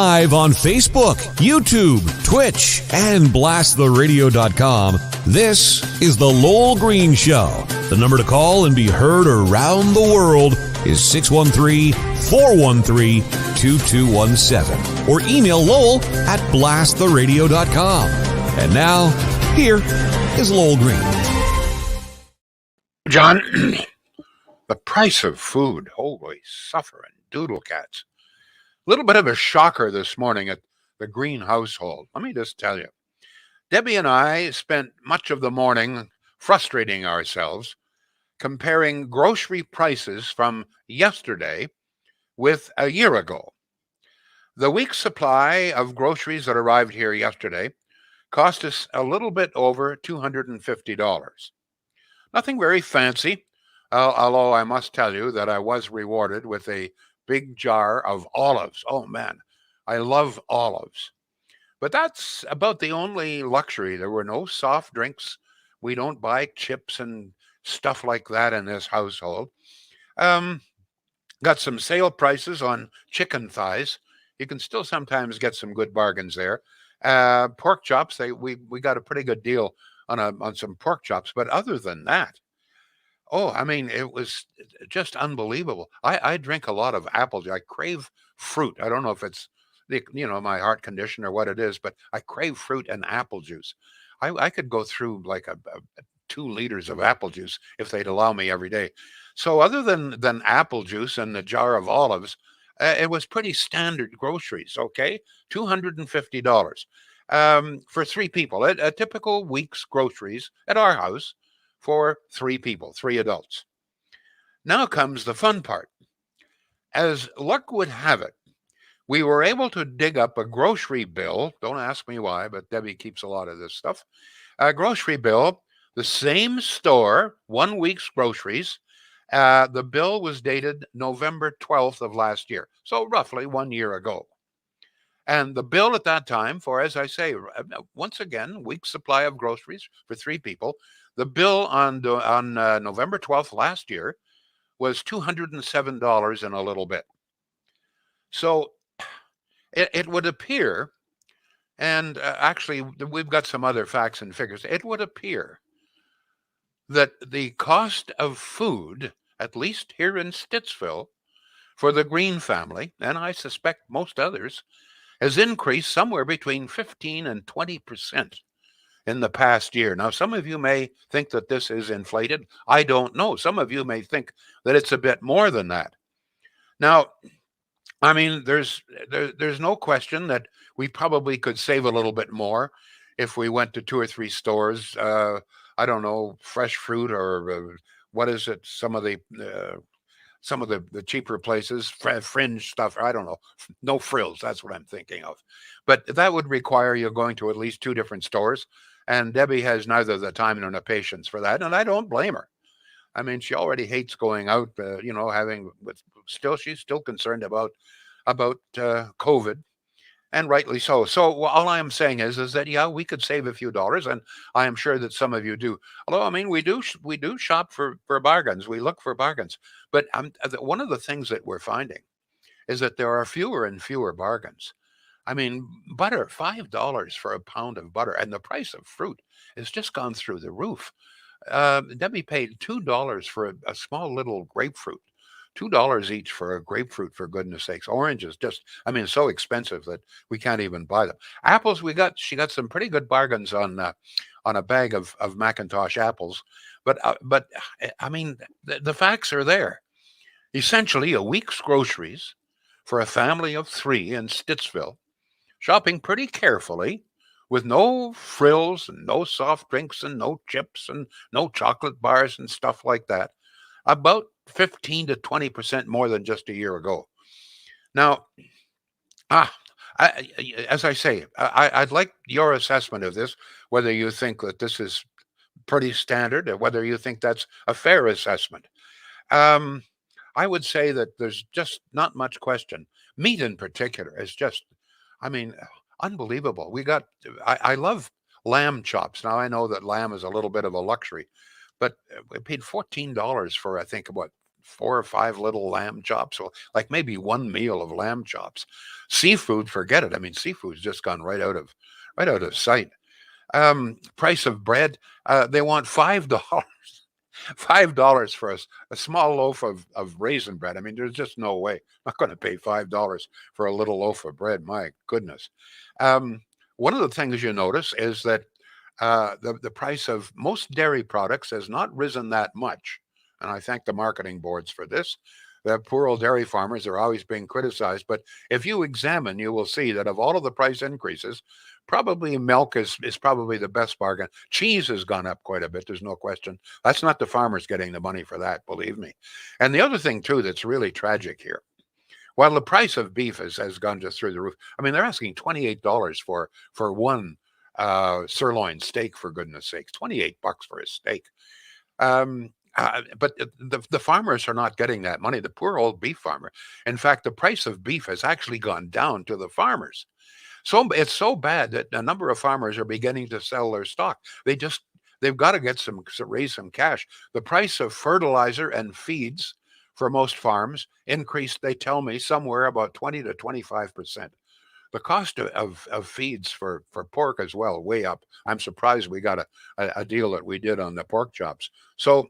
live on Facebook, YouTube, Twitch, and blasttheradio.com. This is The Lowell Green Show. The number to call and be heard around the world is 613-413-2217. Or email Lowell at blasttheradio.com. And now, here is Lowell Green. John, the price of food, holy suffering doodle cats. A little bit of a shocker this morning at the Green household. Let me just tell you. Debbie and I spent much of the morning frustrating ourselves, comparing grocery prices from yesterday with a year ago. The week's supply of groceries that arrived here yesterday cost us a little bit over $250. Nothing very fancy, although I must tell you that I was rewarded with a big jar of olives. Oh man, I love olives. But that's about the only luxury. There were no soft drinks. We don't buy chips and stuff like that in this household. Got some sale prices on chicken thighs. You can still sometimes get some good bargains there. Pork chops, we got a pretty good deal on some pork chops. But other than that, oh, I mean, it was just unbelievable. I drink a lot of apple juice. I crave fruit. I don't know if it's my heart condition or what it is, but I crave fruit and apple juice. I could go through like a 2 liters of apple juice if they'd allow me every day. So other than apple juice and the jar of olives, it was pretty standard groceries. Okay, $250 for 3 people. A typical week's groceries at our house for 3 people, 3 adults. Now comes the fun part. As luck would have it, we were able to dig up a grocery bill. Don't ask me why, but Debbie keeps a lot of this stuff. A grocery bill, the same store, 1 week's groceries. The bill was dated November 12th of last year, so roughly 1 year ago. And the bill at that time for, as I say, once again, week's supply of groceries for 3 people. The bill on November 12th last year was $207 and a little bit. So it would appear, and actually we've got some other facts and figures, it would appear that the cost of food, at least here in Stittsville, for the Green family, and I suspect most others, has increased somewhere between 15 and 20% in the past year. Now, some of you may think that this is inflated. I don't know. Some of you may think that it's a bit more than that. Now, I mean, there's no question that we probably could save a little bit more if we went to 2 or 3 stores. I don't know, fresh fruit or what is it? Some of the cheaper places, fringe stuff. I don't know. No frills. That's what I'm thinking of. But that would require you going to at least 2 different stores. And Debbie has neither the time nor the patience for that. And I don't blame her. I mean, she already hates going out, she's still concerned about COVID, and rightly so. So all I am saying is that, yeah, we could save a few dollars, and I am sure that some of you do. Although, I mean, we do shop for bargains. We look for bargains. But one of the things that we're finding is that there are fewer and fewer bargains. I mean, butter, $5 for a pound of butter, and the price of fruit has just gone through the roof. Debbie paid $2 for a small little grapefruit. $2 each for a grapefruit, for goodness sakes. Oranges, so expensive that we can't even buy them. Apples, she got some pretty good bargains on a bag of Macintosh apples. But I mean, the facts are there. Essentially, a week's groceries for a family of 3 in Stittsville, shopping pretty carefully, with no frills and no soft drinks and no chips and no chocolate bars and stuff like that. About 15 to 20% more than just a year ago. Now, as I say, I'd like your assessment of this, whether you think that this is pretty standard or whether you think that's a fair assessment. I would say that there's just not much question. Meat in particular is just, unbelievable. I love lamb chops. Now, I know that lamb is a little bit of a luxury, but we paid $14 for, I think, 4 or 5 little lamb chops, so like maybe one meal of lamb chops. Seafood, forget it. I mean, seafood's just gone right out of sight. Price of bread, they want $5. $5 for a small loaf of raisin bread. I mean, there's just no way. I'm not going to pay $5 for a little loaf of bread. My goodness. Um, One of the things you notice is that the price of most dairy products has not risen that much. And I thank the marketing boards for this. The poor old dairy farmers are always being criticized. But if you examine, you will see that of all of the price increases, probably milk is probably the best bargain. Cheese has gone up quite a bit. There's no question. That's not the farmers getting the money for that, believe me. And the other thing, too, that's really tragic here, while the price of beef has gone just through the roof, I mean, they're asking $28 for one sirloin steak, for goodness sakes. $28 for a steak. But the farmers are not getting that money, the poor old beef farmer. In fact, the price of beef has actually gone down to the farmers. So it's so bad that a number of farmers are beginning to sell their stock. They've got to get raise some cash. The price of fertilizer and feeds for most farms increased, they tell me, somewhere about 20 to 25%. The cost of feeds for pork as well, way up. I'm surprised we got a deal that we did on the pork chops. So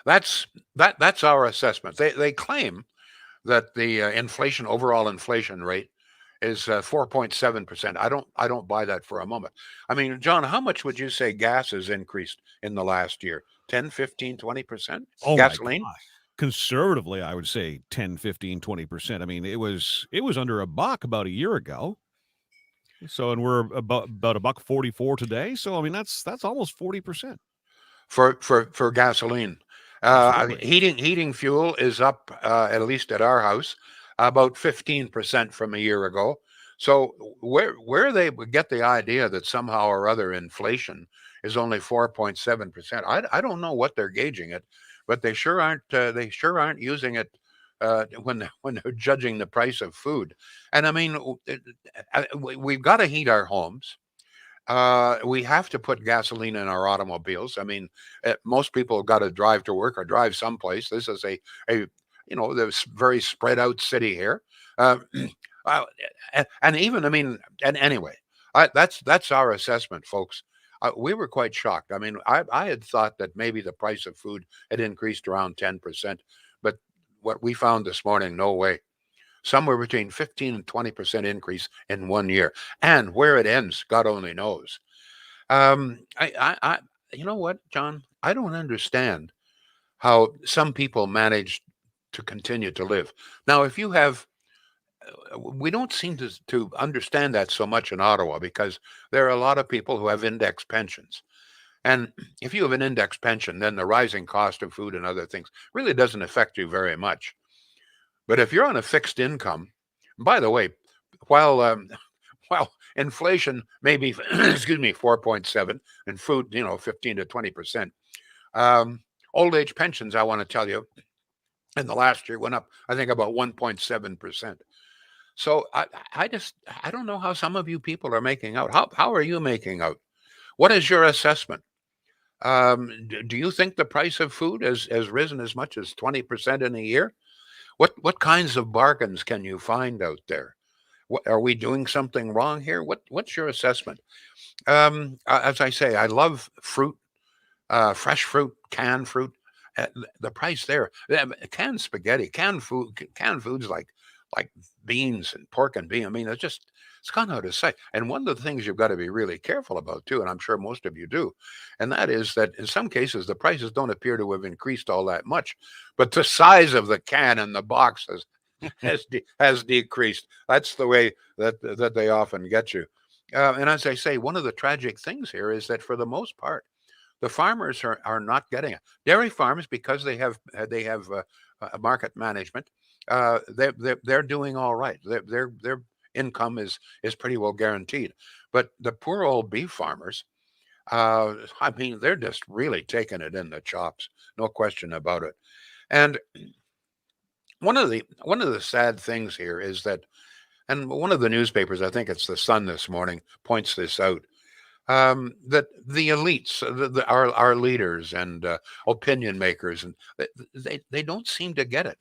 that's our assessment. They claim that the overall inflation rate is 4.7%. I don't buy that for a moment. I mean, John, how much would you say gas has increased in the last year? 10, 15, 20%? Oh my Gasoline? gosh. Conservatively, I would say 10, 15, 20%. I mean, it was under $1 about a year ago. So, and we're about $1.44 today. So, I mean, that's almost 40%. For gasoline. Absolutely. Heating fuel is up, at least at our house, about 15% from a year ago. So where they would get the idea that somehow or other inflation is only 4.7%, I don't know what they're gauging it, but they sure aren't using it when they're judging the price of food. And I mean, we've got to heat our homes. We have to put gasoline in our automobiles. I mean, most people have got to drive to work or drive someplace. This is a this very spread out city here. Uh, uh, and even, I mean, and anyway, that's our assessment, folks. We were quite shocked. I mean, I had thought that maybe the price of food had increased around 10%, but what we found this morning, no way. Somewhere between 15 and 20% increase in 1 year. And where it ends, God only knows. You know what, John? I don't understand how some people manage to continue to live. Now, if you have, we don't seem to understand that so much in Ottawa because there are a lot of people who have index pensions. And if you have an index pension, then the rising cost of food and other things really doesn't affect you very much. But if you're on a fixed income, by the way, while while inflation may be excuse me 4.7 and food 15 to 20%, old age pensions, I want to tell you, in the last year went up I think about 1.7%. So I don't know how some of you people are making out. How are you making out? What is your assessment? Do you think the price of food has risen as much as 20% in a year? What kinds of bargains can you find out there? What, are we doing something wrong here? What's your assessment? As I say, I love fruit, fresh fruit, canned fruit. The price there, canned spaghetti, canned foods like beans and pork and bean. I mean, it's gone out of sight. And one of the things you've got to be really careful about too, and I'm sure most of you do, and that is that in some cases the prices don't appear to have increased all that much, but the size of the can and the box has decreased. That's the way that they often get you. And as I say, one of the tragic things here is that for the most part, the farmers are not getting it. Dairy farms, because they have market management, they're doing all right. Their income is pretty well guaranteed. But the poor old beef farmers, I mean, they're just really taking it in the chops, no question about it. And one of the sad things here is that, and one of the newspapers, I think it's the Sun this morning, points this out. that the elites, our leaders and opinion makers, and they don't seem to get it.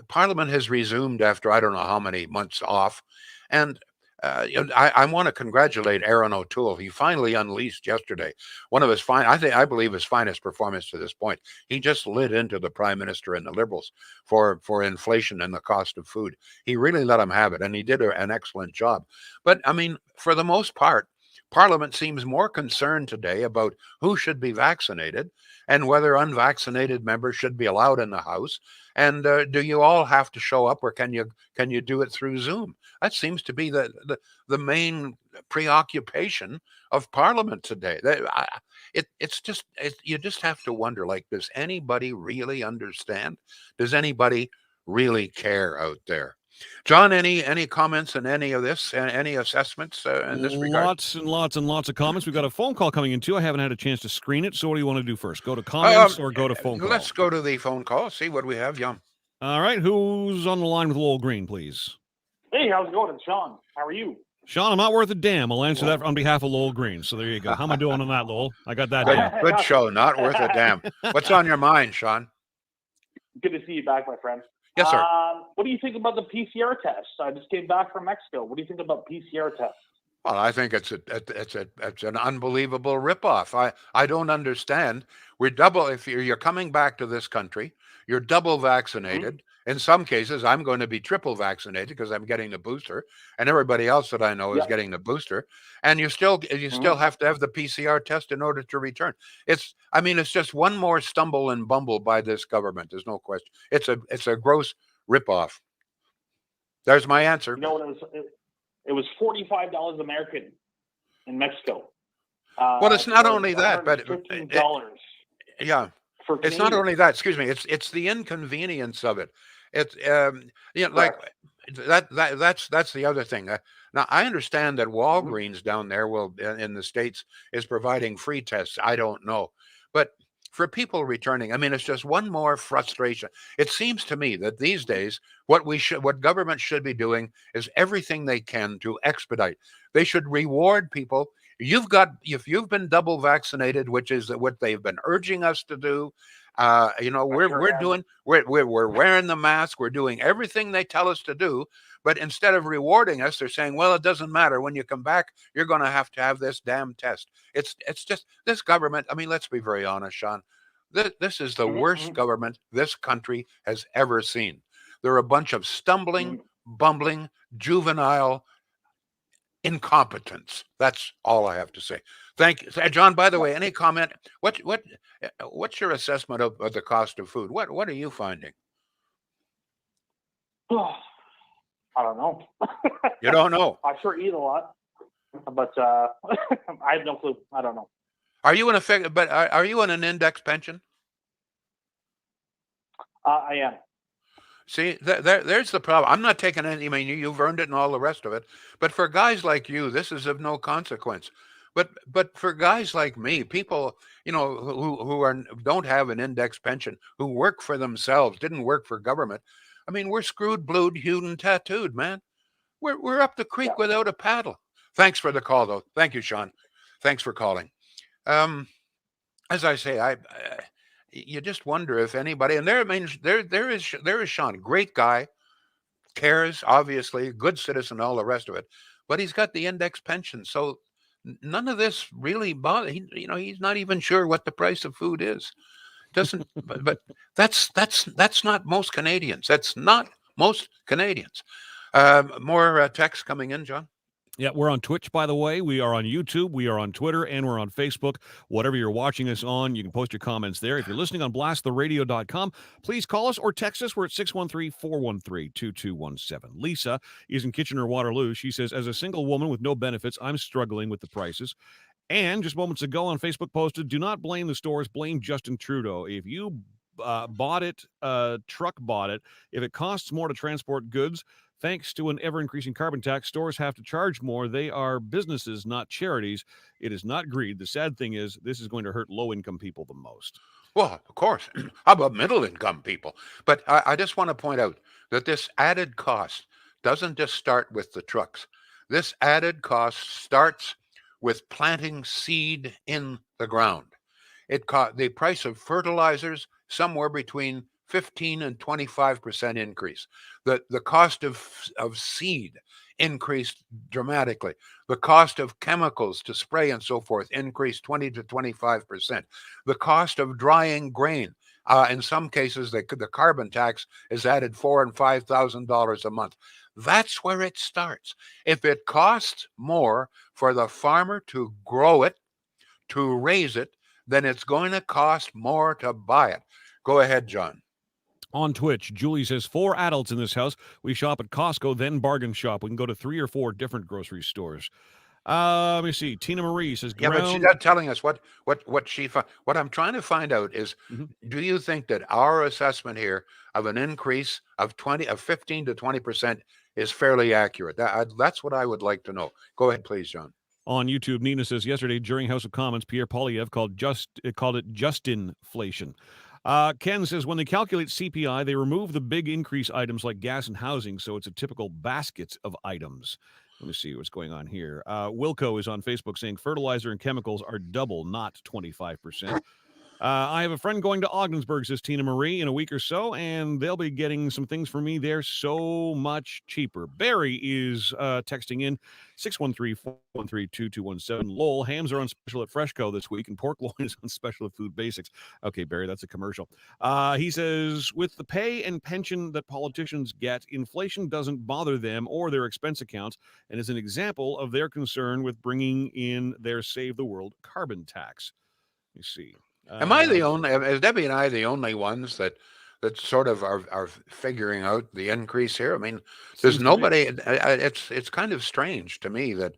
Parliament has resumed after I don't know how many months off, and I want to congratulate Aaron O'Toole. He finally unleashed yesterday one of his I believe his finest performance to this point. He just lit into the Prime Minister and the Liberals for inflation and the cost of food. He really let them have it, and he did an excellent job. But I mean, for the most part, Parliament seems more concerned today about who should be vaccinated and whether unvaccinated members should be allowed in the House. And do you all have to show up, or can you do it through Zoom? That seems to be the main preoccupation of Parliament today. You just have to wonder, like, does anybody really understand? Does anybody really care out there? John, any comments on any of this? Any assessments in this regard? Lots and lots and lots of comments. We've got a phone call coming in too. I haven't had a chance to screen it. So what do you want to do first? Go to comments or go to phone call? Let's go to the phone call. See what we have, Yum. All right. Who's on the line with Lowell Green, please? Hey, how's it going? It's Sean. How are you? Sean, I'm not worth a damn. I'll answer that on behalf of Lowell Green. So there you go. How am I doing on that, Lowell? I got that down. Good show. Not worth a damn. What's on your mind, Sean? Good to see you back, my friend. Yes, sir. What do you think about the PCR test? I just came back from Mexico. What do you think about PCR tests? Well, I think it's an unbelievable ripoff. I don't understand. We're double. If you're coming back to this country, you're double vaccinated. Mm-hmm. In some cases, I'm going to be triple vaccinated because I'm getting the booster, and everybody else that I know is getting the booster. And you still have to have the PCR test in order to return. It's just one more stumble and bumble by this government. There's no question. It's a gross ripoff. There's my answer. You know what it was $45 American in Mexico. Well, it's not only that, but $15. Yeah. It's not only that. Excuse me. It's the inconvenience of it. It's like that's the other thing. Now I understand that Walgreens down there in the States is providing free tests. I don't know, but for people returning, it's just one more frustration. It seems to me that these days, what government should be doing is everything they can to expedite. They should reward people. If you've been double vaccinated, which is what they've been urging us to do, we're wearing the mask, we're doing everything they tell us to do. But instead of rewarding us, they're saying, well, it doesn't matter. When you come back, you're going to have this damn test. It's just this government. Let's be very honest, Sean. This is the worst government this country has ever seen. They're a bunch of stumbling, bumbling, juvenile incompetence. That's all I have to say. Thank you, John. By the way, any comment? What's your assessment of the cost of food? What are you finding? I don't know. You don't know? I sure eat a lot, but I have no clue. I don't know. Are you are you on an index pension? I am. See, there's the problem. I'm not taking any. You've earned it and all the rest of it. But for guys like you, this is of no consequence. But for guys like me, people, who don't have an index pension, who work for themselves, didn't work for government. We're screwed, blued, hewed, and tattooed, man. We're up the creek without a paddle. Thanks for the call, though. Thank you, Sean. Thanks for calling. As I say, you just wonder if anybody, and there is Sean, great guy, cares, obviously, good citizen, all the rest of it, but he's got the index pension, so none of this really bothers. He's not even sure what the price of food is. Doesn't, but that's not most Canadians. That's not most Canadians. More text coming in, John. Yeah, we're on Twitch, by the way. We are on YouTube. We are on Twitter, and we're on Facebook. Whatever you're watching us on, you can post your comments there. If you're listening on blasttheradio.com, please call us or text us. We're at 613-413-2217. Lisa is in Kitchener-Waterloo. She says, as a single woman with no benefits, I'm struggling with the prices. And just moments ago on Facebook posted, do not blame the stores, blame Justin Trudeau. If you bought it, truck bought it, if it costs more to transport goods, thanks to an ever-increasing carbon tax, stores have to charge more. They are businesses, not charities. It is not greed. The sad thing is this is going to hurt low-income people the most. Well, of course. How about middle-income people? But I just want to point out that this added cost doesn't just start with the trucks. This added cost starts with planting seed in the ground. It caught the price of fertilizers somewhere between 15 and 25% increase. The cost of seed increased dramatically. The cost of chemicals to spray and so forth increased 20 to 25%. The cost of drying grain, in some cases, the carbon tax is added $4,000 and $5,000 a month. That's where it starts. If it costs more for the farmer to grow it, to raise it, then it's going to cost more to buy it. Go ahead, John. On Twitch, Julie says, 4 adults in this house. We shop at Costco, then bargain shop. We can go to 3 or 4 different grocery stores. Let me see. Tina Marie says, Yeah, but she's not telling us what what I'm trying to find out is, do you think that our assessment here of an increase of 15 to 20% is fairly accurate? That's what I would like to know. Go ahead, please, John. On YouTube, Nina says, yesterday during House of Commons, Pierre Poilievre called it Justinflation. Ken says, when they calculate CPI, they remove the big increase items like gas and housing, so it's a typical basket of items. Let me see what's going on here. Wilco is on Facebook saying fertilizer and chemicals are double, not 25%. I have a friend going to Ogdensburg, says Tina Marie, in a week or so, and they'll be getting some things for me there so much cheaper. Barry is texting in 613-413-2217. Lowell, hams are on special at Freshco this week, and pork loin is on special at Food Basics. Okay, Barry, that's a commercial. He says, with the pay and pension that politicians get, inflation doesn't bother them or their expense accounts, and is an example of their concern with bringing in their Save the World carbon tax. Let me see. Am I the only? Is Debbie and I the only ones that sort of are figuring out the increase here? I mean, there's nobody. It's kind of strange to me that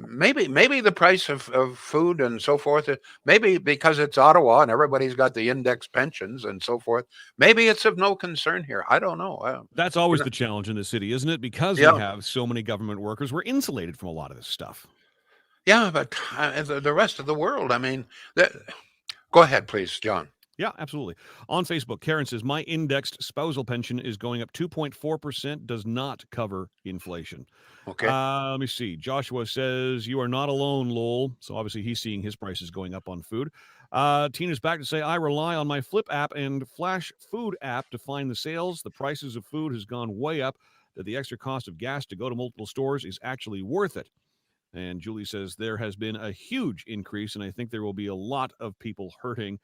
maybe the price of food and so forth. Maybe because it's Ottawa and everybody's got the index pensions and so forth. Maybe it's of no concern here. I don't know. That's always the challenge in the city, isn't it? Because we have so many government workers, we're insulated from a lot of this stuff. Yeah, but the rest of the world. I mean, go ahead, please, John. Yeah, absolutely. On Facebook, Karen says, my indexed spousal pension is going up 2.4%, does not cover inflation. Okay. Let me see. Joshua says, you are not alone, Lowell. So obviously he's seeing his prices going up on food. Tina's back to say, I rely on my Flip app and Flash Food app to find the sales. The prices of food has gone way up, that the extra cost of gas to go to multiple stores is actually worth it. And Julie says there has been a huge increase, and I think there will be a lot of people hurting.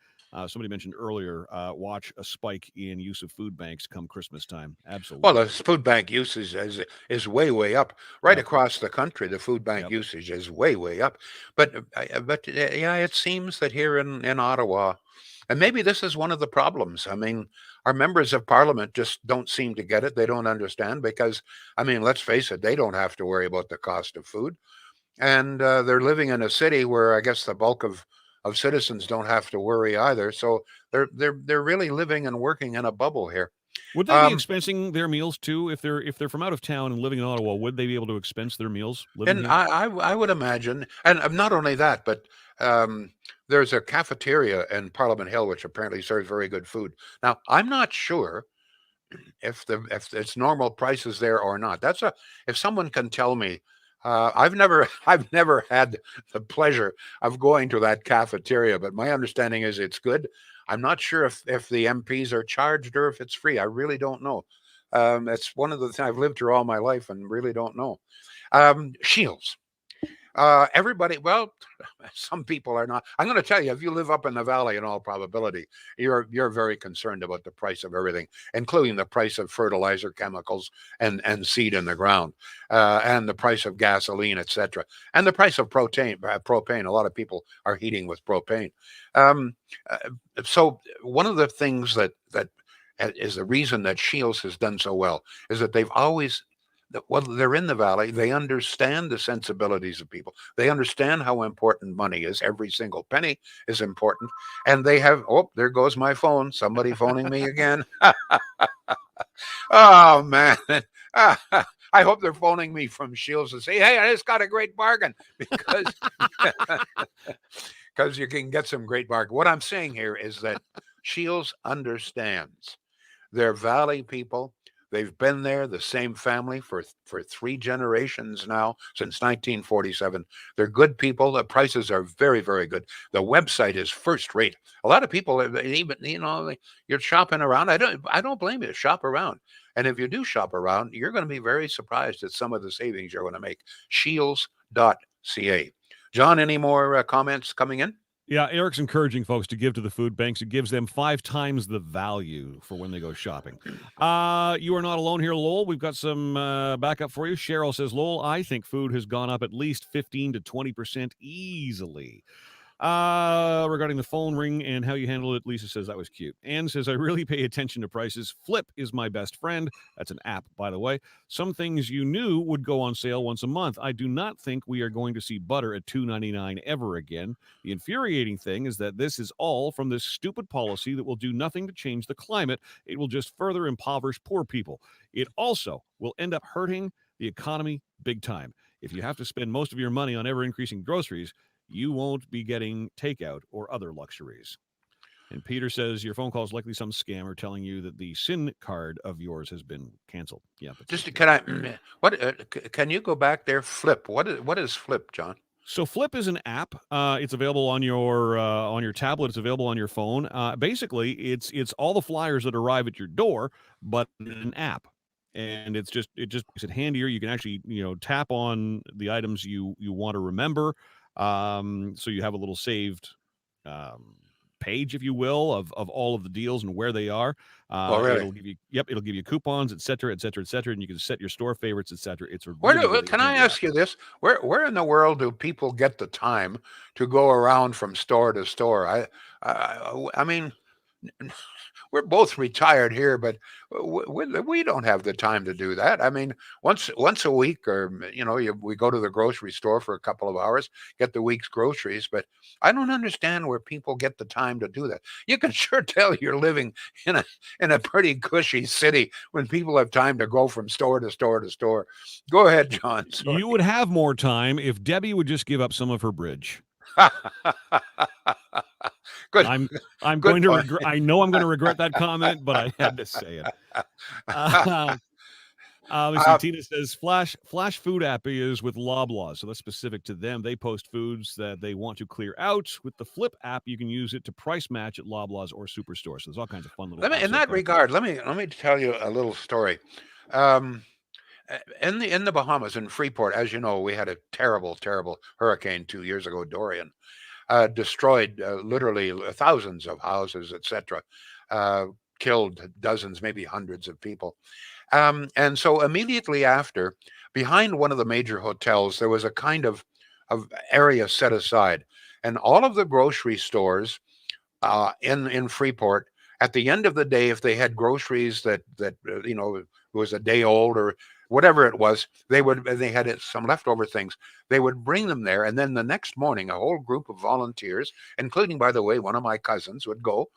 Somebody mentioned earlier, watch a spike in use of food banks come Christmas time. Absolutely. Well, the food bank usage is way up. Right across the country, the food bank usage is way up. But yeah, it seems that here in Ottawa, and maybe this is one of the problems. I mean, our members of parliament just don't seem to get it. They don't understand because, I mean, let's face it, they don't have to worry about the cost of food. And they're living in a city where I guess the bulk of citizens don't have to worry either. So they're really living and working in a bubble here. Would they be expensing their meals too if they're from out of town and living in Ottawa? Would they be able to expense their meals? And I would imagine, and not only that, but there's a cafeteria in Parliament Hill which apparently serves very good food. Now I'm not sure if it's normal prices there or not. If someone can tell me. I've never had the pleasure of going to that cafeteria, but my understanding is it's good. I'm not sure if the MPs are charged or if it's free. I really don't know. It's one of the things I've lived here all my life and really don't know. Shields. Everybody, well, some people are not. I'm going to tell you, if you live up in the valley, in all probability, you're very concerned about the price of everything, including the price of fertilizer, chemicals, and seed in the ground, and the price of gasoline, etc., and the price of propane. A lot of people are heating with propane. So one of the things that is the reason that Shields has done so well is that they've always. Well, they're in the valley. They understand the sensibilities of people. They understand how important money is. Every single penny is important. And they have, oh, there goes my phone. Somebody phoning me again. Oh, man. I hope they're phoning me from Shields and say, hey, I just got a great bargain because you can get some great bargain. What I'm saying here is that Shields understands their valley people They've been there, the same family, for 3 generations now, since 1947. They're good people. The prices are very, very good. The website is first rate. A lot of people, even, you're shopping around. I don't blame you to shop around. And if you do shop around, you're going to be very surprised at some of the savings you're going to make. Shields.ca. John, any more comments coming in? Yeah, Eric's encouraging folks to give to the food banks. It gives them 5 times the value for when they go shopping. You are not alone here, Lowell. We've got some backup for you. Cheryl says, Lowell, I think food has gone up at least 15 to 20% easily. Regarding the phone ring and how you handle it, Lisa says that was cute. Anne says, I really pay attention to prices. Flip is my best friend. That's an app, by the way. Some things you knew would go on sale once a month. I do not think we are going to see butter at $2.99 ever again. The infuriating thing is that this is all from this stupid policy that will do nothing to change the climate. It will just further impoverish poor people. It also will end up hurting the economy big time. If you have to spend most of your money on ever-increasing groceries, you won't be getting takeout or other luxuries. And Peter says your phone call is likely some scammer telling you that the SIN card of yours has been canceled. Yeah, Just can you go back there? Flip. What is Flip, John? So Flip is an app. It's available on your tablet. It's available on your phone. Basically, it's all the flyers that arrive at your door, but in an app. And it just makes it handier. You can actually tap on the items you want to remember. So you have a little saved page, if you will, of all of the deals and where they are. Really? It'll give you coupons, et cetera, and you can set your store favorites, et cetera. It's a Can I ask you this? Where in the world do people get the time to go around from store to store? I mean, we're both retired here, but we don't have the time to do that. I mean, once a week, or we go to the grocery store for a couple of hours, get the week's groceries. But I don't understand where people get the time to do that. You can sure tell you're living in a pretty cushy city when people have time to go from store to store to store. Go ahead, John. Sorry. You would have more time if Debbie would just give up some of her bridge. Good. I'm Good going to point. regret. I know I'm going to regret that comment, but I had to say it. Let's see, Tina says Flash Food app is with Loblaws, so that's specific to them. They post foods that they want to clear out. With the Flip app, you can use it to price match at Loblaws or Superstore. So there's all kinds of fun little. In that regard, let me tell you a little story. In the Bahamas, in Freeport, as you know, we had a terrible hurricane 2 years ago, Dorian. Destroyed literally thousands of houses, etc. Killed dozens, maybe hundreds of people. And so immediately after, behind one of the major hotels, there was a kind of area set aside, and all of the grocery stores in Freeport, at the end of the day, if they had groceries that was a day old or whatever it was, they had some leftover things. They would bring them there, and then the next morning, a whole group of volunteers, including, by the way, one of my cousins, would go,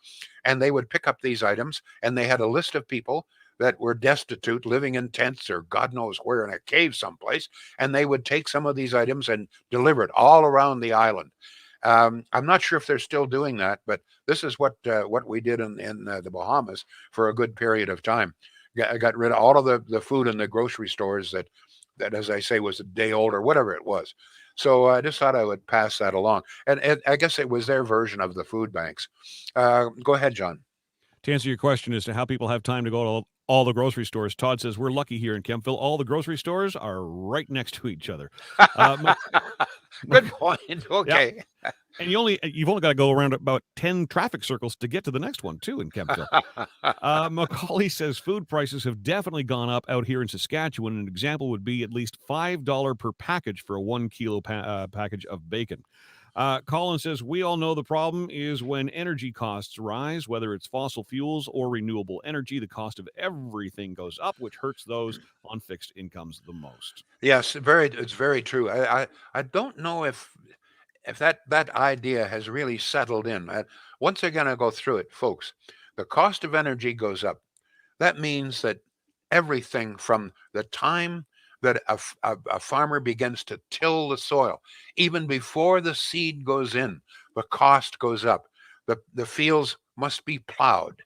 and they would pick up these items, and they had a list of people that were destitute, living in tents or God knows where in a cave someplace, and they would take some of these items and deliver it all around the island. I'm not sure if they're still doing that, but this is what we did in the Bahamas for a good period of time. I got rid of all of the food in the grocery stores that, as I say, was a day old or whatever it was. So I just thought I would pass that along. And I guess it was their version of the food banks. Go ahead, John. To answer your question as to how people have time to go to all the grocery stores, Todd says, we're lucky here in Kempville. All the grocery stores are right next to each other. Good point. Okay. Yeah. And you've only got to go around about 10 traffic circles to get to the next one, too, in Kempville. Macaulay says food prices have definitely gone up out here in Saskatchewan. An example would be at least $5 per package for a 1 kilo package of bacon. Colin says, we all know the problem is when energy costs rise, whether it's fossil fuels or renewable energy, the cost of everything goes up, which hurts those on fixed incomes the most. Yes, it's very true. I don't know if that idea has really settled in. Once again, I go through it, folks. The cost of energy goes up. That means that everything from the time that a farmer begins to till the soil, even before the seed goes in, the cost goes up. The fields must be plowed,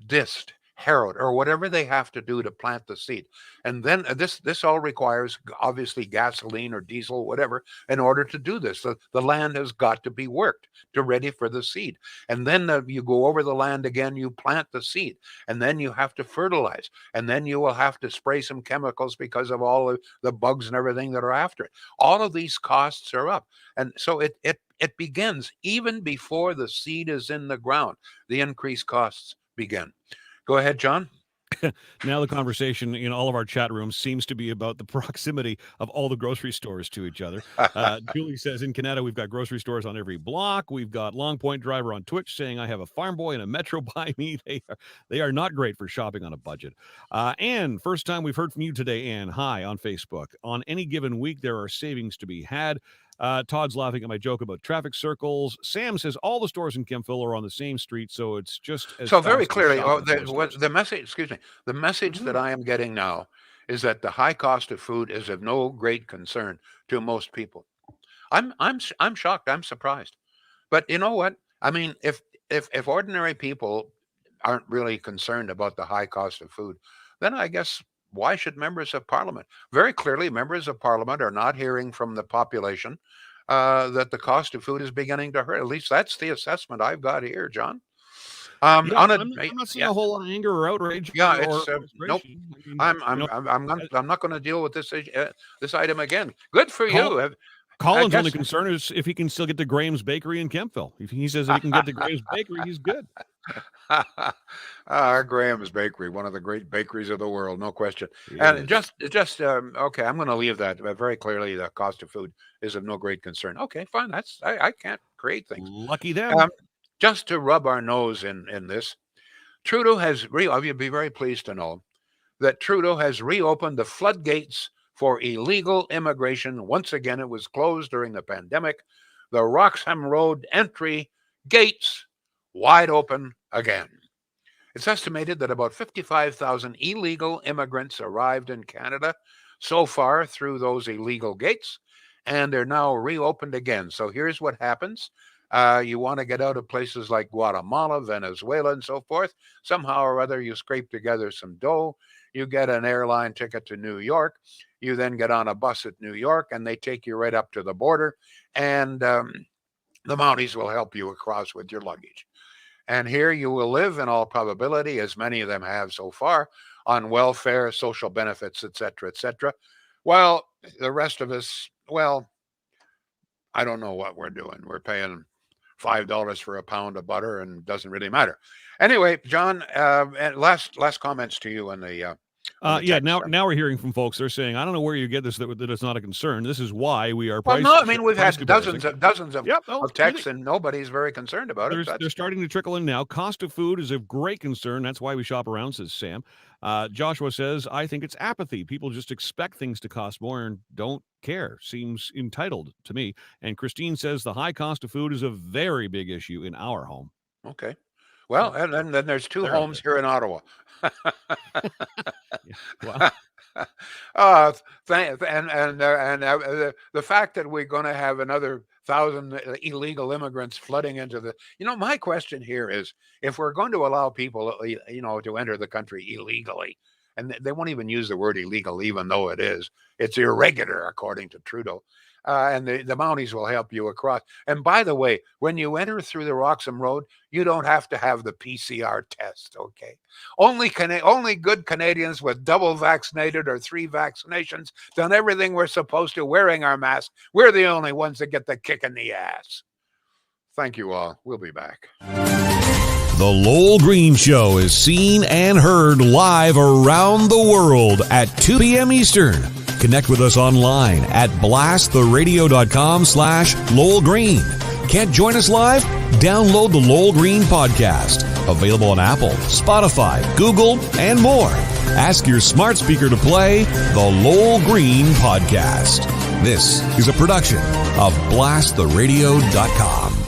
disked, harrow it, or whatever they have to do to plant the seed. And then this all requires obviously gasoline or diesel, whatever, in order to do this. The land has got to be worked to ready for the seed. And then you go over the land again, you plant the seed, and then you have to fertilize, and then you will have to spray some chemicals because of all of the bugs and everything that are after it. All of these costs are up. And so it begins even before the seed is in the ground. The increased costs begin. Go ahead, John. Now the conversation in all of our chat rooms seems to be about the proximity of all the grocery stores to each other. Julie says, in Canada, we've got grocery stores on every block. We've got Long Point Driver on Twitch saying, I have a farm boy and a Metro by me. They are not great for shopping on a budget. Anne, first time we've heard from you today, Anne. Hi on Facebook. On any given week, there are savings to be had. Todd's laughing at my joke about traffic circles. Sam says all the stores in Kempville are on the same street, so it's just as so very fast as clearly. shopping in those The message. Excuse me. The message that I am getting now is that the high cost of food is of no great concern to most people. I'm shocked. I'm surprised. But you know what? I mean, if ordinary people aren't really concerned about the high cost of food, then I guess why should members of parliament? Very clearly, members of parliament are not hearing from the population that the cost of food is beginning to hurt. At least that's the assessment I've got here, John. I'm not seeing a whole lot of anger or outrage. Yeah, or it's nope. I'm not going to deal with this item again. Good for you. Colin's only concern is if he can still get to Graham's Bakery in Kempville. If he says if he can get to Graham's Bakery, he's good. Graham's Bakery, one of the great bakeries of the world, no question. And just okay, I'm going to leave that. Very clearly, the cost of food is of no great concern. Okay, fine. I can't create things. Lucky them. Just to rub our nose in this, Trudeau has you'd be very pleased to know that Trudeau has reopened the floodgates for illegal immigration. Once again, it was closed during the pandemic. The Roxham Road entry gates wide open again. It's estimated that about 55,000 illegal immigrants arrived in Canada so far through those illegal gates, and they're now reopened again. So here's what happens. You want to get out of places like Guatemala, Venezuela, and so forth. Somehow or other, you scrape together some dough. You get an airline ticket to New York. You then get on a bus at New York, and they take you right up to the border. And the Mounties will help you across with your luggage. And here you will live, in all probability, as many of them have so far, on welfare, social benefits, etc., etc. While the rest of us, well, I don't know what we're doing. We're paying $5 for a pound of butter, and it doesn't really matter. Anyway, John, last comments to you on the now we're hearing from folks. They're saying, I don't know where you get this that it's not a concern. This is why we are. Well, no, I mean we've had dozens of texts, and nobody's very concerned about it. They're starting to trickle in now. Cost of food is of great concern. That's why we shop around, says Sam. Joshua says, I think it's apathy. People just expect things to cost more and don't care. Seems entitled to me. And Christine says the high cost of food is a very big issue in our home. Okay. Well, and then there's two homes here in Ottawa. Wow. The fact that we're going to have another 1,000 illegal immigrants flooding into the, my question here is, if we're going to allow people, to enter the country illegally, and they won't even use the word illegal, even though it's irregular, according to Trudeau. And the Mounties will help you across. And by the way, when you enter through the Roxham Road, you don't have to have the PCR test, okay? Only good Canadians with double vaccinated or 3 vaccinations done everything we're supposed to, wearing our masks. We're the only ones that get the kick in the ass. Thank you all. We'll be back. The Lowell Green Show is seen and heard live around the world at 2 p.m. Eastern. Connect with us online at blasttheradio.com/Lowell Green. Can't join us live? Download the Lowell Green podcast. Available on Apple, Spotify, Google, and more. Ask your smart speaker to play the Lowell Green podcast. This is a production of blasttheradio.com.